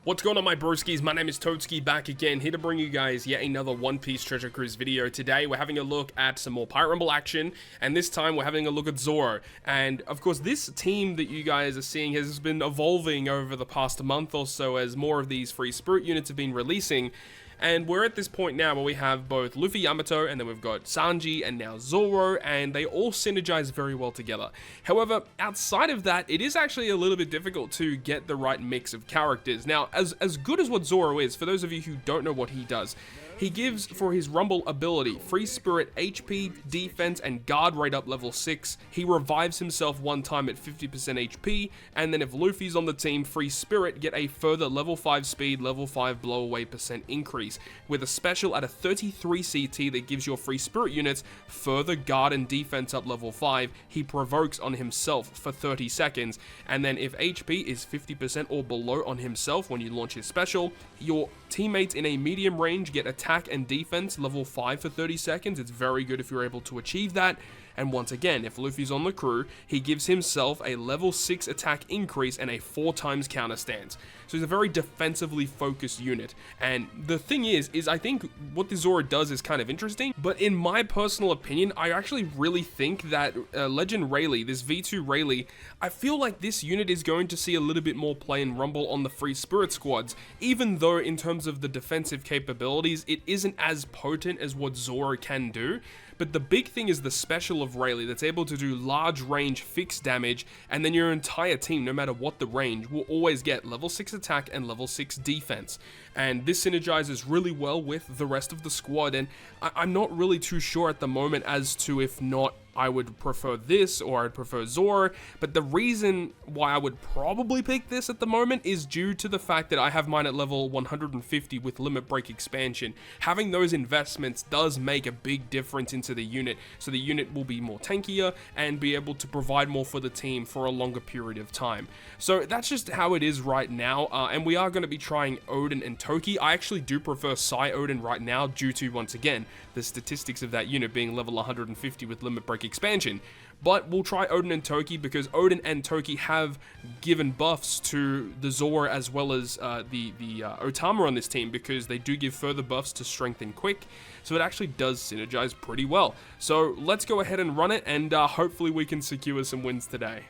What's going on, my broskiis? My name is Toadskii, back again, here to bring you guys yet another One Piece Treasure Cruise video. Today, we're having a look at some more Pirate Rumble action, and this time we're having a look at Zoro. And, of course, this team that you guys are seeing has been evolving over the past month or so as more of these free spirit units have been releasing. And we're at this point now where we have both Luffy, Yamato, and then we've got Sanji and now Zoro, and they all synergize very well together. However, outside of that, it is actually a little bit difficult to get the right mix of characters. Now, as good as what Zoro is, for those of you who don't know what he does, he gives, for his Rumble ability, Free Spirit, HP, Defense, and Guard rate up level 6. He revives himself one time at 50% HP, and then if Luffy's on the team, Free Spirit, get a further level 5 speed, level 5 blowaway % increase, with a special at a 33 CT that gives your Free Spirit units further Guard and Defense up level 5. He provokes on himself for 30 seconds, and then if HP is 50% or below on himself when you launch his special, your teammates in a medium range get attack and defense level 5 for 30 seconds. It's very good if you're able to achieve that. And once again, if Luffy's on the crew, he gives himself a level 6 attack increase and a 4 times counter stance. So he's a very defensively focused unit. And the thing is I think what the Zoro does is kind of interesting, but in my personal opinion, I actually really think that Legend Rayleigh, this V2 Rayleigh, I feel like this unit is going to see a little bit more play in Rumble on the Free Spirit squads, even though in terms of the defensive capabilities, it isn't as potent as what Zoro can do. But the big thing is the special of Rayleigh that's able to do large range fixed damage, and then your entire team, no matter what the range, will always get level 6 attack and level 6 defense. And this synergizes really well with the rest of the squad, and I'm not really too sure at the moment as to if not I would prefer this or I'd prefer Zoro, but the reason why I would probably pick this at the moment is due to the fact that I have mine at level 150 with Limit Break expansion. Having those investments does make a big difference into the unit, so the unit will be more tankier and be able to provide more for the team for a longer period of time. So that's just how it is right now, and we are going to be trying Odin and Toki. I actually do prefer Psy Odin right now due to, once again, the statistics of that unit being level 150 with Limit Break expansion. But we'll try Odin and Toki because Odin and Toki have given buffs to the Zoro as well as the Otama on this team, because they do give further buffs to strength and quick, so it actually does synergize pretty well. So let's go ahead and run it, and hopefully we can secure some wins today.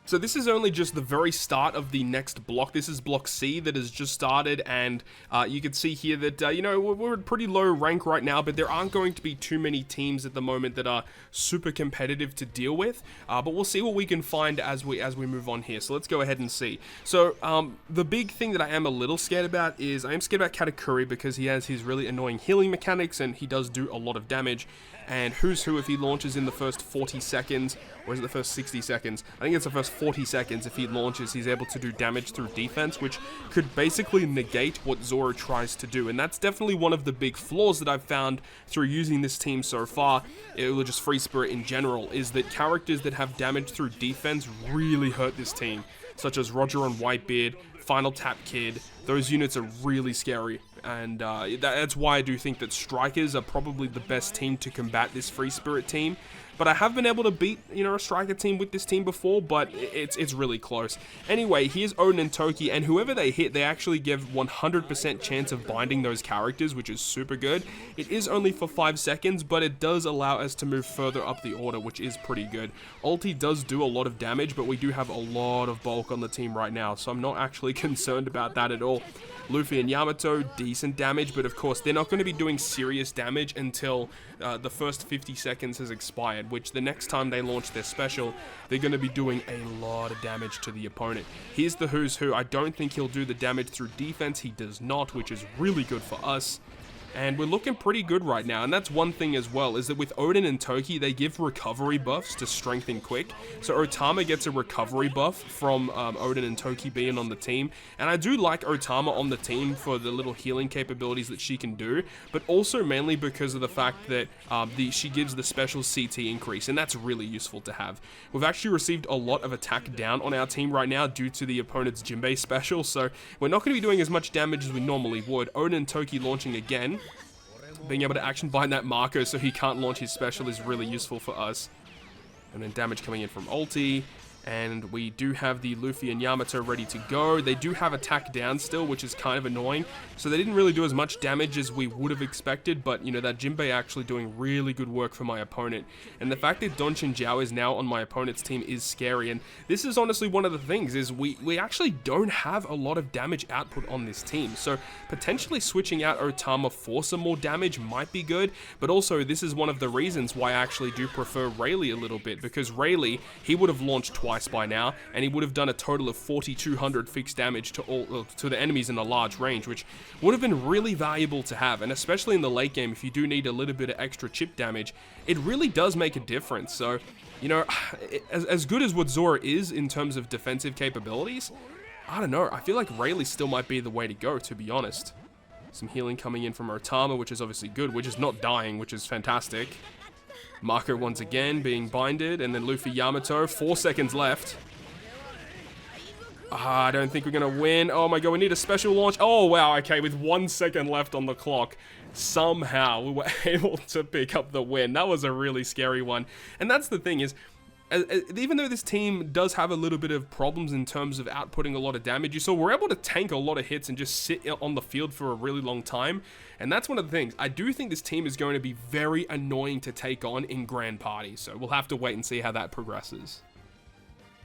So this is only just the very start of the next block. This is block C that has just started, and you can see here that, you know, we're at pretty low rank right now, but there aren't going to be too many teams at the moment that are super competitive to deal with, but we'll see what we can find as we move on here. So let's go ahead and see. So the big thing that I am a little scared about is I am scared about Katakuri, because he has his really annoying healing mechanics, and he does do a lot of damage. And who's who if he launches in the first 40 seconds, or is it the first 60 seconds? I think it's the first 40 seconds. If he launches, he's able to do damage through defense, which could basically negate what Zoro tries to do. And that's definitely one of the big flaws that I've found through using this team so far, or just Free Spirit in general, is that characters that have damage through defense really hurt this team, such as Roger and Whitebeard, Final Tap Kid. Those units are really scary, and that's why I do think that Strikers are probably the best team to combat this Free Spirit team. But I have been able to beat, you know, a Striker team with this team before, but it's really close. Anyway, here's Odin and Toki, and whoever they hit, they actually give 100% chance of binding those characters, which is super good. It is only for 5 seconds, but it does allow us to move further up the order, which is pretty good. Ulti does do a lot of damage, but we do have a lot of bulk on the team right now, so I'm not actually concerned about that at all. Luffy and Yamato, decent damage, but of course they're not going to be doing serious damage until the first 50 seconds has expired, which the next time they launch their special, they're going to be doing a lot of damage to the opponent. Here's the who's who. I don't think he'll do the damage through defense. He does not, which is really good for us. And we're looking pretty good right now, and that's one thing as well, is that with Odin and Toki, they give recovery buffs to strength and quick. So Otama gets a recovery buff from Odin and Toki being on the team, and I do like Otama on the team for the little healing capabilities that she can do, but also mainly because of the fact that she gives the special CT increase, and that's really useful to have. We've actually received a lot of attack down on our team right now due to the opponent's Jinbei special, so we're not going to be doing as much damage as we normally would. Odin and Toki launching again, being able to action bind that Marco so he can't launch his special is really useful for us. And then damage coming in from ulti. And we do have the Luffy and Yamato ready to go. They do have attack down still, which is kind of annoying. So they didn't really do as much damage as we would have expected. But, you know, that Jinbei actually doing really good work for my opponent. And the fact that Donchin Jiao is now on my opponent's team is scary. And this is honestly one of the things, is we actually don't have a lot of damage output on this team. So potentially switching out Otama for some more damage might be good. But also, this is one of the reasons why I actually do prefer Rayleigh a little bit. Because Rayleigh, he would have launched twice by now, and he would have done a total of 4,200 fixed damage to the enemies in a large range, which would have been really valuable to have. And especially in the late game, if you do need a little bit of extra chip damage, it really does make a difference. So, you know, as good as what Zoro is in terms of defensive capabilities, I don't know, I feel like Rayleigh still might be the way to go, to be honest. Some healing coming in from Otama, which is obviously good. We're just not dying, which is fantastic. Marco once again being binded, and then Luffy Yamato, 4 seconds left. I don't think we're going to win. Oh my god, we need a special launch. Oh wow, okay, with 1 second left on the clock, somehow we were able to pick up the win. That was a really scary one. And that's the thing is, even though this team does have a little bit of problems in terms of outputting a lot of damage, you saw we're able to tank a lot of hits and just sit on the field for a really long time. And that's one of the things. I do think this team is going to be very annoying to take on in Grand Party. So we'll have to wait and see how that progresses.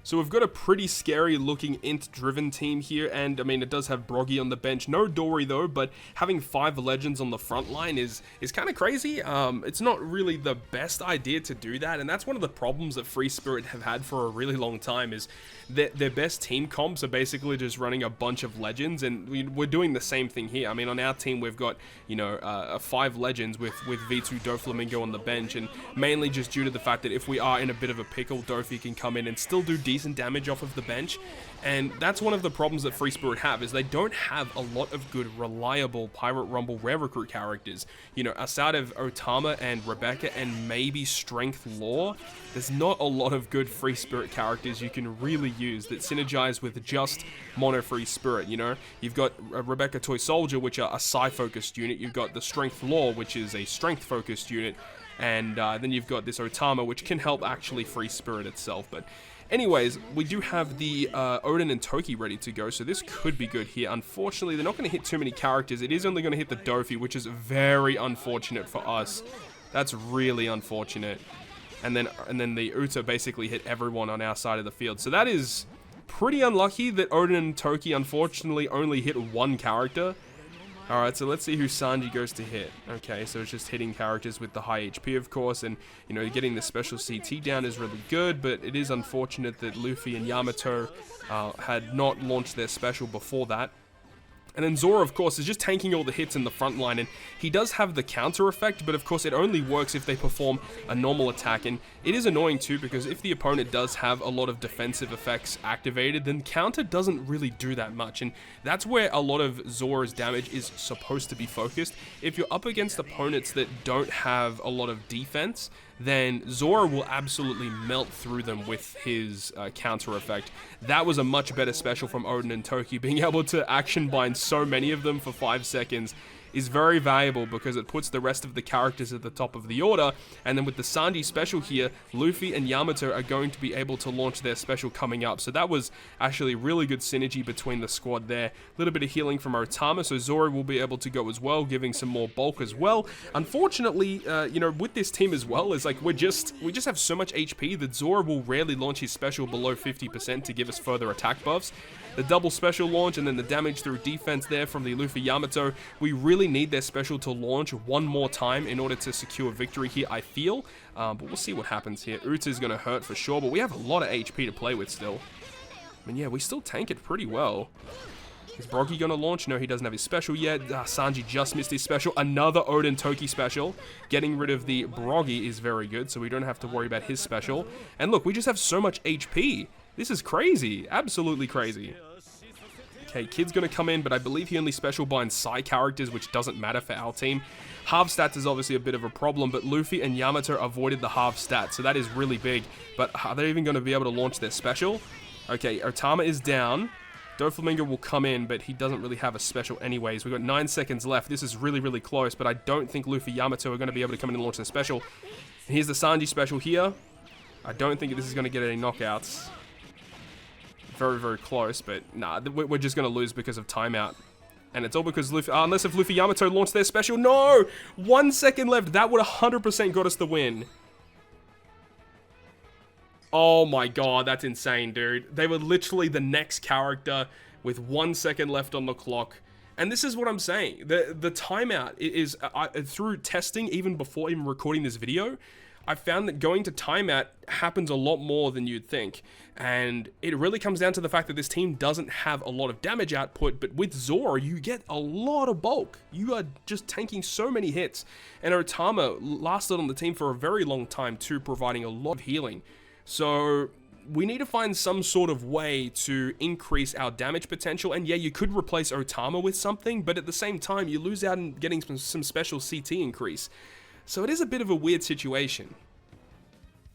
So we've got a pretty scary looking int-driven team here, and I mean, it does have Broggy on the bench. No Dory though, but having 5 legends on the front line is kind of crazy. It's not really the best idea to do that, and that's one of the problems that Free Spirit have had for a really long time, is that their best team comps are basically just running a bunch of legends, and we're doing the same thing here. I mean, on our team, we've got, you know, 5 legends with V2 Doflamingo on the bench, and mainly just due to the fact that if we are in a bit of a pickle, Dofi can come in and still do decent damage off of the bench. And that's one of the problems that Free Spirit have, is they don't have a lot of good, reliable Pirate Rumble Rare Recruit characters. You know, outside of Otama and Rebecca and maybe Strength Law, there's not a lot of good Free Spirit characters you can really use that synergize with just Mono Free Spirit, you know? You've got Rebecca Toy Soldier, which are a Psi-focused unit. You've got the Strength Law, which is a Strength-focused unit. And then you've got this Otama, which can help actually Free Spirit itself. But anyways, we do have the Odin and Toki ready to go, so this could be good here. Unfortunately, they're not going to hit too many characters. It is only going to hit the Dofi, which is very unfortunate for us. That's really unfortunate. And then the Uta basically hit everyone on our side of the field. So that is pretty unlucky that Odin and Toki unfortunately only hit 1 character. Alright, so let's see who Sanji goes to hit. Okay, so it's just hitting characters with the high HP, of course, and, you know, getting the special CT down is really good, but it is unfortunate that Luffy and Yamato had not launched their special before that. And then Zoro, of course, is just tanking all the hits in the front line, and he does have the counter effect, but of course it only works if they perform a normal attack. And it is annoying too, because if the opponent does have a lot of defensive effects activated, then counter doesn't really do that much, and that's where a lot of Zoro's damage is supposed to be focused. If you're up against opponents that don't have a lot of defense, then Zoro will absolutely melt through them with his counter effect. That was a much better special from Odin and Toki. Being able to action bind so many of them for 5 seconds is very valuable, because it puts the rest of the characters at the top of the order. And then with the Sanji special here, Luffy and Yamato are going to be able to launch their special coming up. So that was actually really good synergy between the squad there. A little bit of healing from Otama, so Zoro will be able to go as well, giving some more bulk as well. Unfortunately, you know, with this team as well, is like we just have so much HP that Zoro will rarely launch his special below 50% to give us further attack buffs. The double special launch and then the damage through defense there from the Luffy Yamato. We really need their special to launch one more time in order to secure victory here, I feel. But we'll see what happens here. Uta is going to hurt for sure, but we have a lot of HP to play with still. And yeah, we still tank it pretty well. Is Broggy going to launch? No, he doesn't have his special yet. Sanji just missed his special. Another Odin Toki special. Getting rid of the Broggy is very good, so we don't have to worry about his special. And look, we just have so much HP. This is crazy. Absolutely crazy. Okay, Kid's going to come in, but I believe he only special binds Psi characters, which doesn't matter for our team. Half stats is obviously a bit of a problem, but Luffy and Yamato avoided the half stats, so that is really big. But are they even going to be able to launch their special? Okay, Otama is down. Doflamingo will come in, but he doesn't really have a special anyways. We've got 9 seconds left. This is really, really close, but I don't think Luffy Yamato are going to be able to come in and launch their special. And here's the Sanji special here. I don't think this is going to get any knockouts. Very, very close, but nah, we're just going to lose because of timeout. And it's all because Luffy, unless if Luffy Yamato launched their special. No! 1 second left. That would 100% got us the win. Oh my god, that's insane, dude. They were literally the next character with 1 second left on the clock. And this is what I'm saying. The timeout is, through testing, even before even recording this video, I found that going to timeout happens a lot more than you'd think. And it really comes down to the fact that this team doesn't have a lot of damage output, but with Zoro, you get a lot of bulk. You are just tanking so many hits. And Otama lasted on the team for a very long time too, providing a lot of healing. So we need to find some sort of way to increase our damage potential. And yeah, you could replace Otama with something, but at the same time, you lose out on getting some special CT increase. So it is a bit of a weird situation.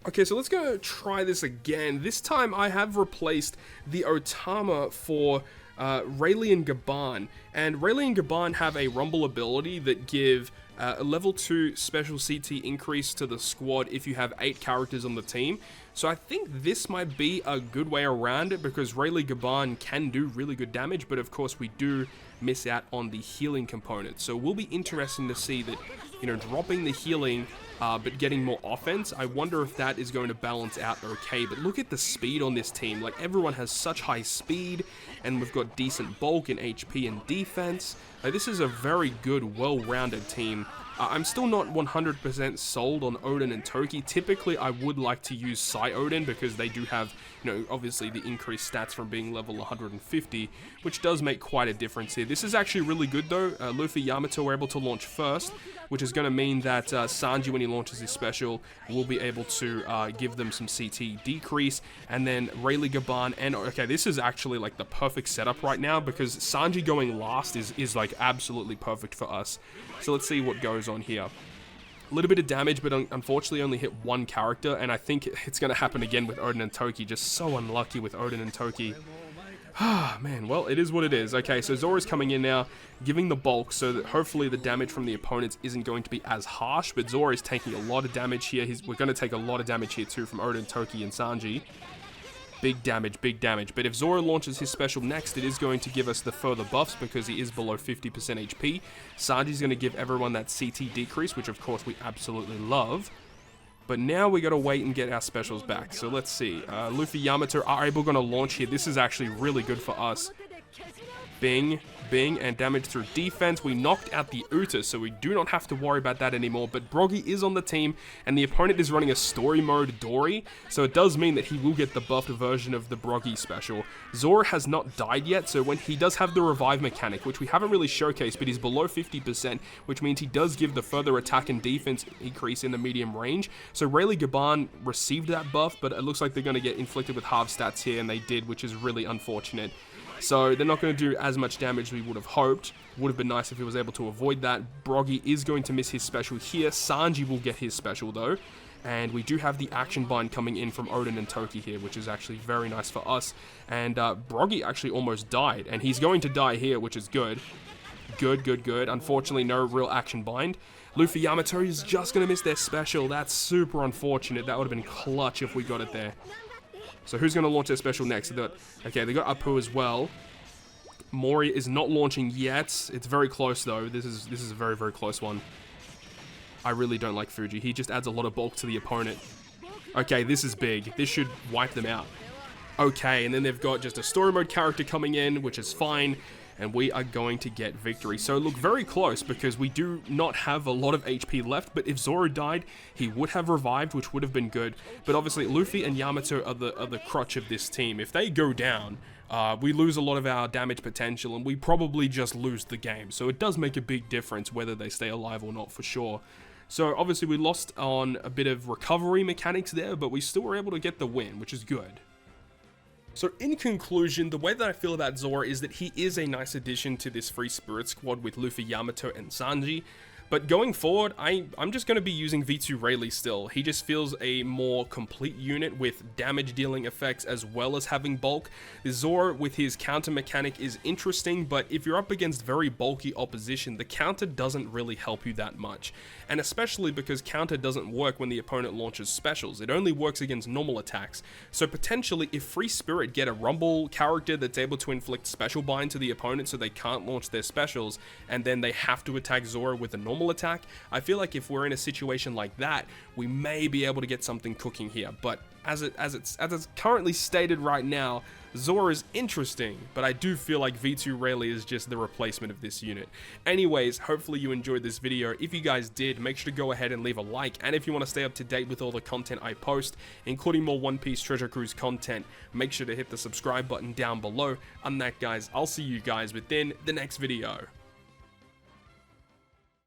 Okay, so let's go try this again. This time I have replaced the Otama for Rayleigh and Gaban. And Rayleigh and Gaban have a rumble ability that give a level 2 special CT increase to the squad if you have 8 characters on the team. So I think this might be a good way around it, because Rayleigh Gaban can do really good damage, but of course we do miss out on the healing component. So it will be interesting to see that, you know, dropping the healing but getting more offense, I wonder if that is going to balance out okay. But look at the speed on this team. Like, everyone has such high speed, and we've got decent bulk in HP and defense. Like, this is a very good, well-rounded team. I'm still not 100% sold on Odin and Toki. Typically, I would like to use Psy Odin because they do have, you know, obviously the increased stats from being level 150, which does make quite a difference here. This is actually really good though. Luffy Yamato were able to launch first, which is going to mean that Sanji, when he launches his special, will be able to give them some CT decrease. And then Rayleigh Gaban, and okay, this is actually like the perfect setup right now, because Sanji going last is like absolutely perfect for us. So let's see what goes on here. A little bit of damage, but unfortunately only hit one character, and I think it's going to happen again with Odin and Toki. Just so unlucky with Odin and Toki. Ah, man, well, it is what it is. Okay, so Zoro's coming in now, giving the bulk, so that hopefully the damage from the opponents isn't going to be as harsh, but Zoro is taking a lot of damage here. We're going to take a lot of damage here too from Odin, Toki, and Sanji. Big damage, big damage. But if Zoro launches his special next, it is going to give us the further buffs because he is below 50% HP. Sanji's going to give everyone that CT decrease, which of course we absolutely love. But now we got to wait and get our specials back. So let's see. Luffy Yamato are able to launch here. This is actually really good for us. Bing, bing, and damage through defense. We knocked out the Uta, so we do not have to worry about that anymore. But Broggy is on the team, and the opponent is running a story mode Dory, so it does mean that he will get the buffed version of the Broggy special. Zoro has not died yet, so when he does have the revive mechanic, which we haven't really showcased, but he's below 50%, which means he does give the further attack and defense increase in the medium range. So Rayleigh Gaban received that buff, but it looks like they're going to get inflicted with half stats here, and they did, which is really unfortunate. So they're not going to do as much damage as we would have hoped. Would have been nice if he was able to avoid that. Broggy is going to miss his special here. Sanji will get his special though. And we do have the action bind coming in from Odin and Toki here, which is actually very nice for us. And Broggy actually almost died. And he's going to die here, which is good. Good, good, good. Unfortunately, no real action bind. Luffy Yamato is just going to miss their special. That's super unfortunate. That would have been clutch if we got it there. So who's going to launch their special next? Okay, they got Apu as well. Mori is not launching yet. It's very close though. This is a very, very close one. I really don't like Fuji. He just adds a lot of bulk to the opponent. Okay, this is big. This should wipe them out. Okay, and then they've got just a story mode character coming in, which is fine. And we are going to get victory. So look, very close because we do not have a lot of HP left, but if Zoro died, he would have revived, which would have been good. But obviously, Luffy and Yamato are the crutch of this team. If they go down, we lose a lot of our damage potential, and we probably just lose the game. So it does make a big difference whether they stay alive or not, for sure. So obviously, we lost on a bit of recovery mechanics there, but we still were able to get the win, which is good. So in conclusion, the way that I feel about Zoro is that he is a nice addition to this Free Spirit squad with Luffy, Yamato, and Sanji. But going forward, I'm just going to be using V2 Rayleigh still. He just feels a more complete unit with damage dealing effects as well as having bulk. The Zoro with his counter mechanic is interesting, but if you're up against very bulky opposition, the counter doesn't really help you that much. And especially because counter doesn't work when the opponent launches specials. It only works against normal attacks. So potentially, if Free Spirit get a Rumble character that's able to inflict special bind to the opponent so they can't launch their specials, and then they have to attack Zoro with a normal attack, I feel like if we're in a situation like that, we may be able to get something cooking here. But as it's currently stated right now, Zoro is interesting, but I do feel like V2 Rayleigh is just the replacement of this unit. Anyways, hopefully you enjoyed this video. If you guys did, make sure to go ahead and leave a like, and if you want to stay up to date with all the content I post, including more One Piece Treasure Cruise content, make sure to hit the subscribe button down below. On that, guys, I'll see you guys within the next video.